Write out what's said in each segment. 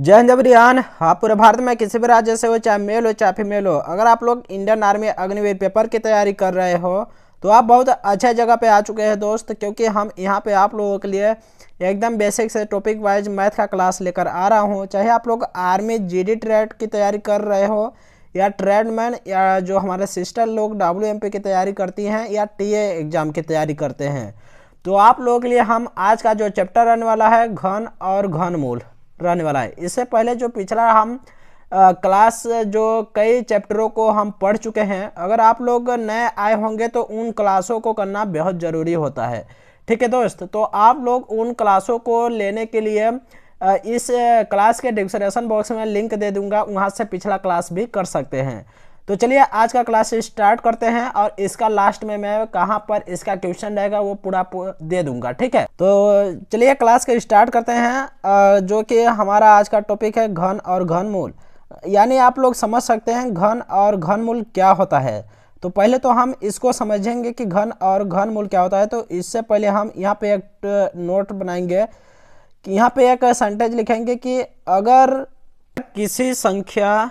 जय हिंद एवरीवन। आप पूरे भारत में किसी भी राज्य से हो, चाहे मेल हो चाहे फीमेल हो, अगर आप लोग इंडियन आर्मी अग्निवीर पेपर की तैयारी कर रहे हो तो आप बहुत अच्छे जगह पे आ चुके हैं दोस्त, क्योंकि हम यहाँ पे आप लोगों के लिए एकदम बेसिक से टॉपिक वाइज मैथ का क्लास लेकर आ रहा हूँ। चाहे आप लोग आर्मी जीडी ट्रेड की तैयारी कर रहे हो, या ट्रेडमैन, या जो हमारे सिस्टर लोग WMP की तैयारी करती हैं, या टीए एग्ज़ाम की तैयारी करते हैं, तो आप लोगों के लिए हम आज का जो चैप्टर रहने वाला है घन और घनमूल रहने वाला है। इससे पहले जो पिछला हम क्लास जो कई चैप्टरों को हम पढ़ चुके हैं, अगर आप लोग नए आए होंगे तो उन क्लासों को करना बहुत ज़रूरी होता है। ठीक है दोस्त, तो आप लोग उन क्लासों को लेने के लिए इस क्लास के डिस्क्रिप्शन बॉक्स में लिंक दे दूंगा, वहाँ से पिछला क्लास भी कर सकते हैं। तो चलिए आज का क्लास स्टार्ट करते हैं, और इसका लास्ट में मैं कहाँ पर इसका क्वेश्चन रहेगा वो पूरा दे दूंगा। ठीक है, तो चलिए क्लास के स्टार्ट करते हैं, जो कि हमारा आज का टॉपिक है घन और घनमूल। यानी आप लोग समझ सकते हैं घन और घनमूल क्या होता है। तो पहले तो हम इसको समझेंगे कि घन और घनमूल क्या होता है। तो इससे पहले हम यहाँ पे एक नोट बनाएंगे कि यहाँ पे एक सेंटेंस लिखेंगे कि अगर किसी संख्या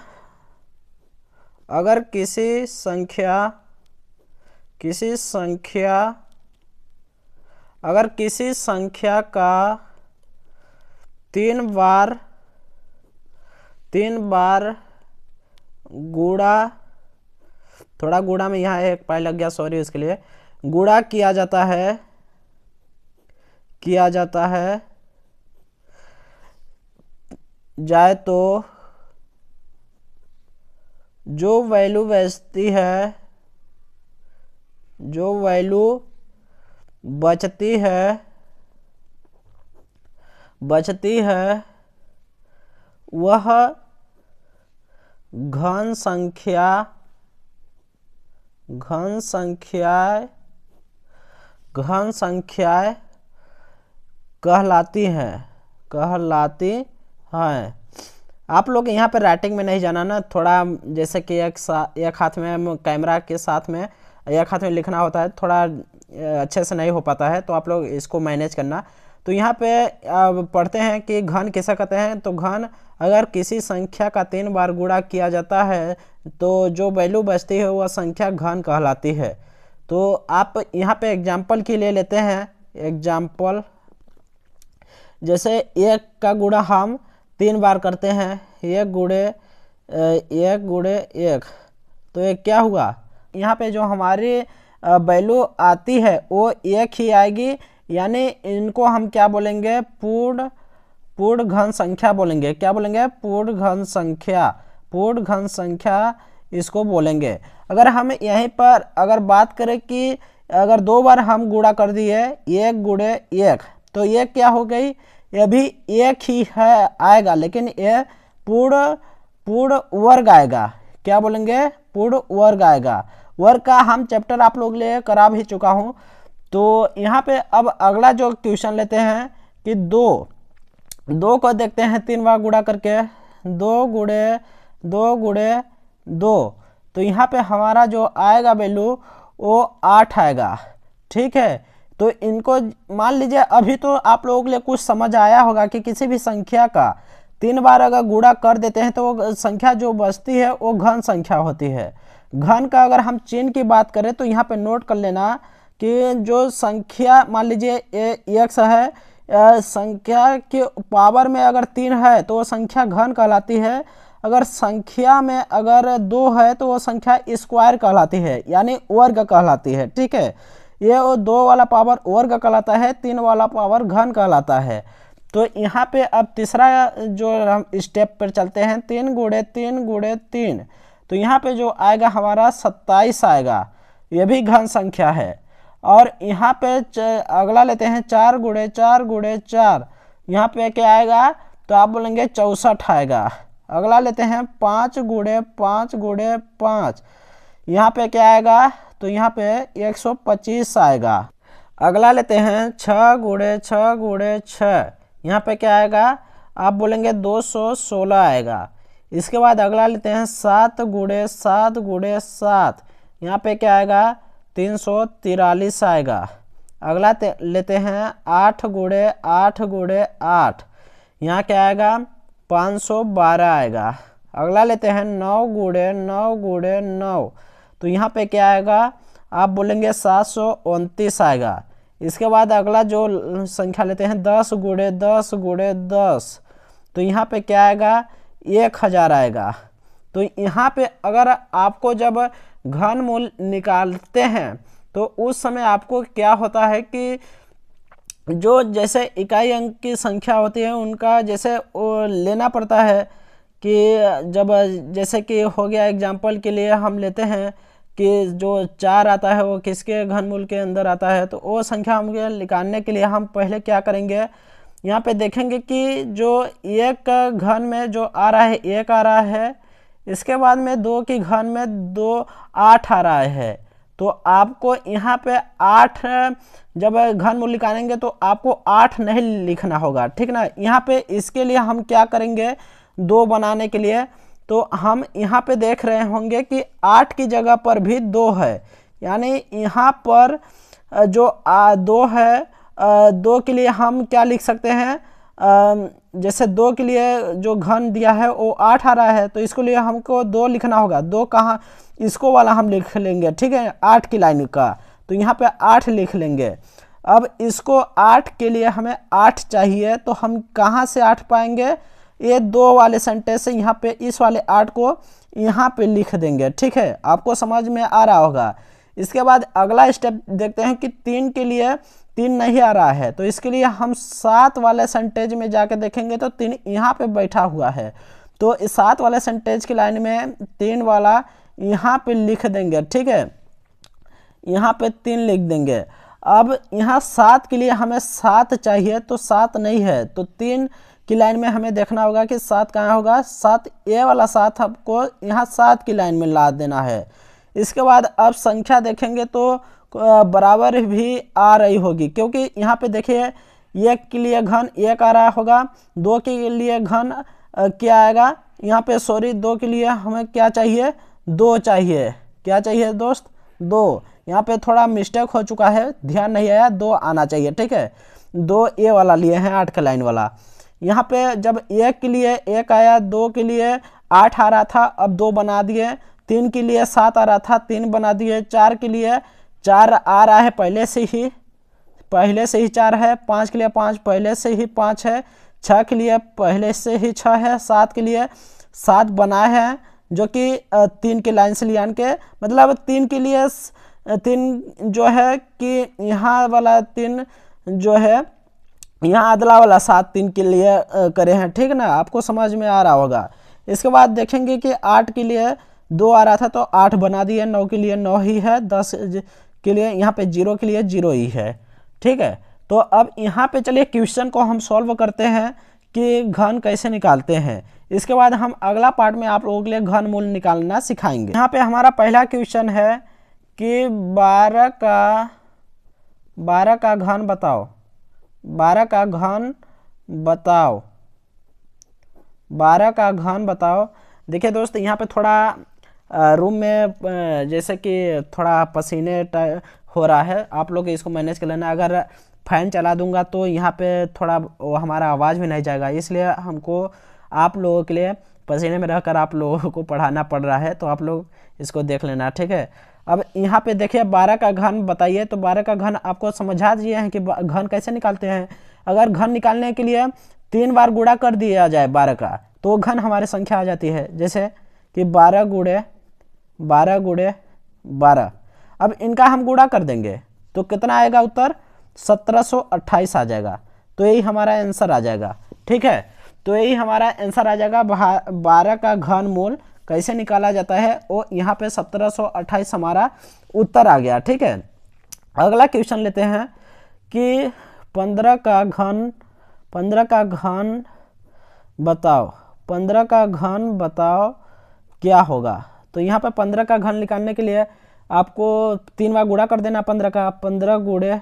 का तीन बार गुणा, थोड़ा गुणा में यहाँ एक पाई लग गया, सॉरी उसके लिए, गुणा किया जाता है जाए तो जो वैल्यू बचती है वह घन संख्याएं कहलाती हैं। आप लोग यहाँ पर राइटिंग में नहीं जाना ना, थोड़ा जैसे कि एक हाथ में कैमरा के साथ में एक हाथ में लिखना होता है, थोड़ा अच्छे से नहीं हो पाता है, तो आप लोग इसको मैनेज करना। तो यहाँ पे पढ़ते हैं कि घन किसे कहते हैं। तो घन, अगर किसी संख्या का 3 बार गुणा किया जाता है तो जो वैल्यू बचती है वह संख्या घन कहलाती है। तो आप यहाँ पे एग्जाम्पल के लिए लेते हैं, एग्जाम्पल जैसे 1 का गुणा हम 3 बार करते हैं, 1 गुणे 1, तो ये क्या हुआ, यहाँ पे जो हमारी वैल्यू आती है वो 1 ही आएगी। यानी इनको हम क्या बोलेंगे, पूर्ण घन संख्या बोलेंगे। क्या बोलेंगे? पूर्ण घन संख्या इसको बोलेंगे। अगर हम यहीं पर अगर बात करें कि अगर 2 बार हम गुणा कर दिए 1 गुणे 1, तो ये क्या हो गई, ये भी 1 ही है आएगा, लेकिन ये पूर्ण वर्ग आएगा। क्या बोलेंगे? पूर्ण वर्ग आएगा। वर्ग का हम चैप्टर आप लोग लिए करा भी चुका हूँ। तो यहाँ पे अब अगला जो क्वेश्चन लेते हैं कि 2 को देखते हैं 3 बार गुणा करके, 2 गुणे 2, तो यहाँ पे हमारा जो आएगा वैल्यू वो 8 आएगा। ठीक है, तो इनको मान लीजिए, अभी तो आप लोगों के लिए कुछ समझ आया होगा कि किसी भी संख्या का 3 बार अगर गुणा कर देते हैं तो वो संख्या जो बचती है वो घन संख्या होती है। घन का अगर हम चिन्ह की बात करें तो यहाँ पे नोट कर लेना कि जो संख्या मान लीजिए x है, संख्या के पावर में अगर 3 है तो वो संख्या घन कहलाती है। अगर संख्या में अगर 2 है तो वो संख्या स्क्वायर कहलाती है, यानी वर्ग कहलाती है। ठीक है, ये वो 2 वाला पावर वर्ग कहलाता है, 3 वाला पावर घन कहलाता है। तो यहाँ पे अब तीसरा जो हम स्टेप पर चलते हैं, 3 गुणे 3, तो यहाँ पे जो आएगा हमारा 27 आएगा, ये भी घन संख्या है। और यहाँ पे अगला लेते हैं 4 गुणे 4, यहाँ पे क्या आएगा, तो आप बोलेंगे 64 आएगा। अगला लेते हैं 5 गुणे 5, यहाँ पे क्या आएगा, तो यहाँ पे 125 आएगा। अगला लेते हैं 6 गुणे 6, यहाँ पे क्या आएगा, आप बोलेंगे 216 आएगा। इसके बाद अगला लेते हैं 7 गुणे 7, यहाँ पे क्या आएगा, 343 आएगा। अगला लेते हैं 8 गुणे 8, यहाँ क्या आएगा, 512 आएगा। अगला लेते हैं 9 गुणे 9 गुणे 9, तो यहाँ पे क्या आएगा, आप बोलेंगे 729 आएगा। इसके बाद अगला जो संख्या लेते हैं 10 गुणे 10 गुणे 10, तो यहाँ पे क्या आएगा, 1000 आएगा। तो यहाँ पे अगर आपको जब घनमूल निकालते हैं तो उस समय आपको क्या होता है कि जो जैसे इकाई अंक की संख्या होती है उनका जैसे वो लेना पड़ता है कि जब जैसे कि हो गया एग्जाम्पल के लिए हम लेते हैं कि जो 4 आता है वो किसके घनमूल के अंदर आता है, तो वो संख्या हम निकालने के लिए हम पहले क्या करेंगे, यहाँ पे देखेंगे कि जो एक घन में जो आ रहा है 1 आ रहा है, इसके बाद में 2 की घन में 2 8 आ रहा है, तो आपको यहाँ पे 8 जब घनमूल निकालेंगे तो आपको 8 नहीं लिखना होगा, ठीक ना। यहाँ पे इसके लिए हम क्या करेंगे, 2 बनाने के लिए तो हम यहाँ पे देख रहे होंगे कि 8 की जगह पर भी 2 है, यानी यहाँ पर जो 2 है, 2 के लिए हम क्या लिख सकते हैं, जैसे 2 के लिए जो घन दिया है वो 8 आ रहा है, तो इसके लिए हमको 2 लिखना होगा। 2 कहाँ, इसको वाला हम लिख लेंगे, ठीक है, 8 की लाइन का, तो यहाँ पे 8 लिख लेंगे। अब इसको 8 के लिए हमें 8 चाहिए, तो हम कहाँ से 8 पाएंगे, ये 2 वाले सेंटेंस से यहाँ पे इस वाले 8 को यहाँ पे लिख देंगे, ठीक है, आपको समझ में आ रहा होगा। इसके बाद अगला स्टेप देखते हैं कि 3 के लिए 3 नहीं आ रहा है, तो इसके लिए हम 7 वाले सेंटेंस में जाके देखेंगे तो 3 यहाँ पे बैठा हुआ है, तो इस 7 वाले सेंटेंस की लाइन में 3 वाला यहाँ पे लिख देंगे, ठीक है, यहाँ पे 3 लिख देंगे। अब यहाँ 7 के लिए हमें 7 चाहिए, तो 7 नहीं है, तो 3 की लाइन में हमें देखना होगा कि 7 कहाँ होगा, 7, ये वाला 7 आपको यहाँ 7 की लाइन में ला देना है। इसके बाद अब संख्या देखेंगे तो बराबर भी आ रही होगी, क्योंकि यहाँ पे देखिए 1 के लिए घन 1 आ रहा होगा, 2 के लिए घन क्या आएगा, यहाँ पे सॉरी 2 के लिए हमें क्या चाहिए, 2 चाहिए, क्या चाहिए दोस्त, 2। यहाँ पे थोड़ा मिस्टेक हो चुका है, ध्यान नहीं आया, 2 आना चाहिए, ठीक है, 2 ए वाला लिए हैं 8 का लाइन वाला। यहाँ पे जब 1 के लिए 1 आया, 2 के लिए 8 आ रहा था, अब 2 बना दिए, 3 के लिए 7 आ रहा था, 3 बना दिए, 4 के लिए 4 आ रहा है पहले से ही 4 है, 5 के लिए 5 पहले से ही 5 है, 6 के लिए पहले से ही 6 है, 7 के लिए 7 बनाए हैं जो कि 3 की लाइन से लियान के, मतलब 3 के लिए 3 जो है कि यहाँ वाला 3 जो है यहाँ अदला वाला 7 3 के लिए करे हैं, ठीक ना, आपको समझ में आ रहा होगा। इसके बाद देखेंगे कि 8 के लिए 2 आ रहा था तो 8 बना दिए, 9 के लिए 9 ही है, 10 के लिए यहाँ पे 0 के लिए 0 ही है, ठीक है। तो अब यहाँ पे चलिए क्वेश्चन को हम सॉल्व करते हैं कि घन कैसे निकालते हैं। इसके बाद हम अगला पार्ट में आप लोगों के लिए घन मूल निकालना सिखाएंगे। यहाँ पे हमारा पहला क्वेश्चन है कि 12 का घन बताओ, 12 का घन बताओ, 12 का घन बताओ। देखिए दोस्त, यहाँ पे थोड़ा रूम में जैसे कि थोड़ा पसीने हो रहा है, आप लोग इसको मैनेज कर लेना। अगर फैन चला दूंगा तो यहाँ पे थोड़ा हमारा आवाज़ भी नहीं जाएगा, इसलिए हमको आप लोगों के लिए पसीने में रहकर आप लोगों को पढ़ाना पड़ रहा है, तो आप लोग इसको देख लेना, ठीक है। अब यहाँ पे देखिए 12 का घन बताइए, तो 12 का घन आपको समझा दिए हैं कि घन कैसे निकालते हैं। अगर घन निकालने के लिए 3 बार गुणा कर दिया जाए 12 का, तो घन हमारी संख्या आ जाती है, जैसे कि 12 गुणे 12। अब इनका हम गुणा कर देंगे तो कितना आएगा उत्तर, 1728 आ जाएगा, तो यही हमारा आंसर आ जाएगा, ठीक है। तो यही हमारा आंसर आ जाएगा। 12 का घन मूल कैसे निकाला जाता है, वो यहाँ पे 1728 हमारा उत्तर आ गया, ठीक है। अगला क्वेश्चन लेते हैं कि 15 का घन बताओ, 15 का घन बताओ क्या होगा। तो यहाँ पे 15 का घन निकालने के लिए आपको 3 बार गुणा कर देना 15 का, 15 गुणे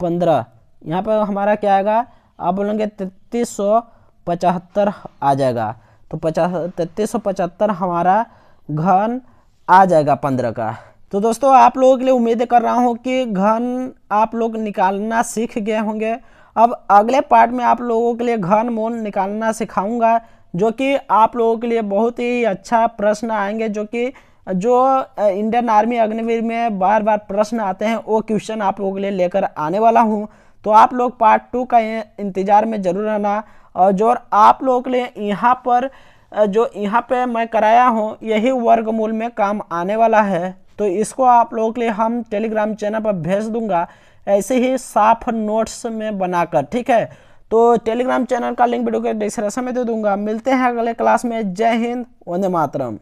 15, यहाँ पे हमारा क्या आएगा, आप बोलेंगे 3375 आ जाएगा, तो 3375 हमारा घन आ जाएगा 15 का। तो दोस्तों आप लोगों के लिए उम्मीद कर रहा हूँ कि घन आप लोग निकालना सीख गए होंगे अब अगले पार्ट में आप लोगों के लिए घनमूल निकालना सिखाऊंगा, जो कि आप लोगों के लिए बहुत ही अच्छा प्रश्न आएंगे, जो इंडियन आर्मी अग्निवीर में बार बार प्रश्न आते हैं, वो क्वेश्चन आप लोगों के लिए लेकर आने वाला हूं। तो आप लोग पार्ट 2 का इंतजार में जरूर रहना। और जो आप लोगों के लिए यहाँ पर जो यहाँ पे मैं कराया हूँ, यही वर्गमूल में काम आने वाला है। तो इसको आप लोगों के लिए हम टेलीग्राम चैनल पर भेज दूंगा, ऐसे ही साफ नोट्स में बनाकर, ठीक है। तो टेलीग्राम चैनल का लिंक वीडियो के डिस्क्रिप्शन में दे दूंगा। मिलते हैं अगले क्लास में। जय हिंद, वंदे मातरम।